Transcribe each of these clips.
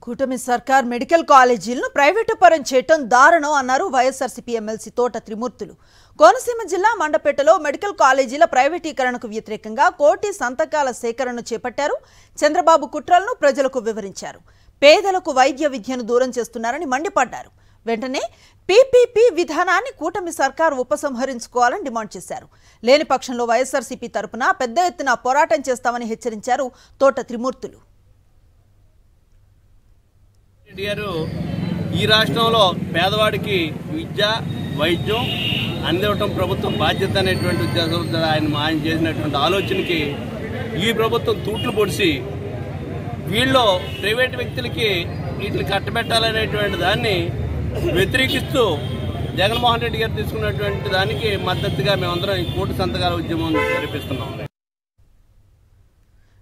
కూటమి సర్కార్ medical కాలేజీలను private పరం చేయటం దారుణం అన్నారు వైఎస్ఆర్సీపీ ఎమ్మెల్సీ తోట త్రిమూర్తులు. కోనసీమ జిల్లా మండపేటలో మెడికల్ కాలేజీల ప్రైవేటీకరణకు వ్యతిరేకంగా కోటి సంతకాల సేకరణను చేపట్టారు. చంద్రబాబు కుట్రలను ప్రజలకు వివరించారు. పేదలకు వైద్య విద్యను దూరం చేస్తున్నారని మండిపడ్డారు. వెంటనే పీపీపీ విధానాన్ని కూటమి సర్కార్ ఉపసంహరించుకోవాలని డిమాండ్ చేశారు. లేని పక్షంలో వైఎస్ఆర్సీపీ తరపున పెద్ద ఎత్తున పోరాటం చేస్తామని హెచ్చరించారు తోట త్రిమూర్తులు. ఈ రాష్ట్రంలో పేదవాడికి విద్య వైద్యం అందివ్వటం ప్రభుత్వం బాధ్యత అనేటువంటి ఉద్దేశంతో ఆయన చేసినటువంటి ఆలోచనకి ఈ ప్రభుత్వం తూట్లు పొడిచి వీళ్ళు ప్రైవేట్ వ్యక్తులకి వీటిని కట్టబెట్టాలనేటువంటి దాన్ని వ్యతిరేకిస్తూ జగన్మోహన్ రెడ్డి గారు తీసుకున్నటువంటి దానికి మద్దతుగా మేమందరం ఈ కోటి సంతకాల ఉద్యమం జరిపిస్తున్నాం.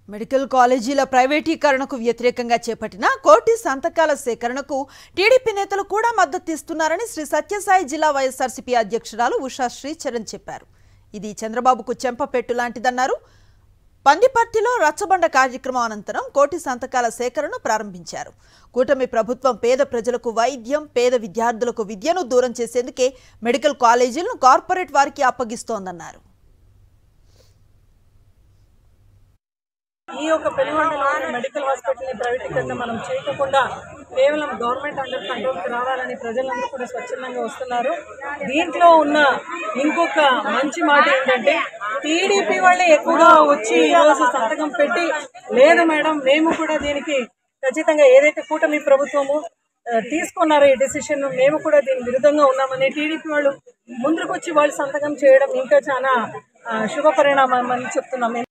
మెడికల్ కాలేజీల ప్రైవేటీకరణకు వ్యతిరేకంగా చేపట్టిన కోటి సంతకాల సేకరణకు టీడీపీ నేతలు కూడా మద్దతు ఇస్తున్నారని శ్రీ సత్యసాయి జిల్లా వైఎస్ఆర్సీపీ అధ్యక్షురాలు ఉషా శ్రీచరణ్ చెప్పారు. ఇది చంద్రబాబుకు చెంపపెట్టు లాంటిదన్నారు. పందిపర్తిలో రచ్చబండ కార్యక్రమం అనంతరం కోటి సంతకాల సేకరణను ప్రారంభించారు. కూటమి ప్రభుత్వం పేద ప్రజలకు వైద్యం, పేద విద్యార్థులకు విద్యను దూరం చేసేందుకే మెడికల్ కాలేజీలను కార్పొరేట్ వారికి అప్పగిస్తోందన్నారు. ఈ యొక్క పెనుగొండలోని మెడికల్ హాస్పిటల్ని ప్రైవేటీకరణ మనం చేయకుండా కేవలం గవర్నమెంట్ అండర్ కంట్రోల్కి రావాలని ప్రజలందరూ కూడా స్వచ్ఛందంగా వస్తున్నారు. దీంట్లో ఉన్న ఇంకొక మంచి మాట ఏంటంటే టీడీపీ వాళ్ళే ఎక్కువగా వచ్చి ఈరోజు సంతకం పెట్టి లేదు మేడం మేము కూడా దీనికి ఖచ్చితంగా ఏదైతే కూటమి ప్రభుత్వము తీసుకున్నారో ఈ డెసిషన్ మేము కూడా దీని విరుద్ధంగా ఉన్నామని టీడీపీ వాళ్ళు ముందుకు వచ్చి వాళ్ళు సంతకం చేయడం ఇంకా చాలా శుభ పరిణామం అని చెప్తున్నాం.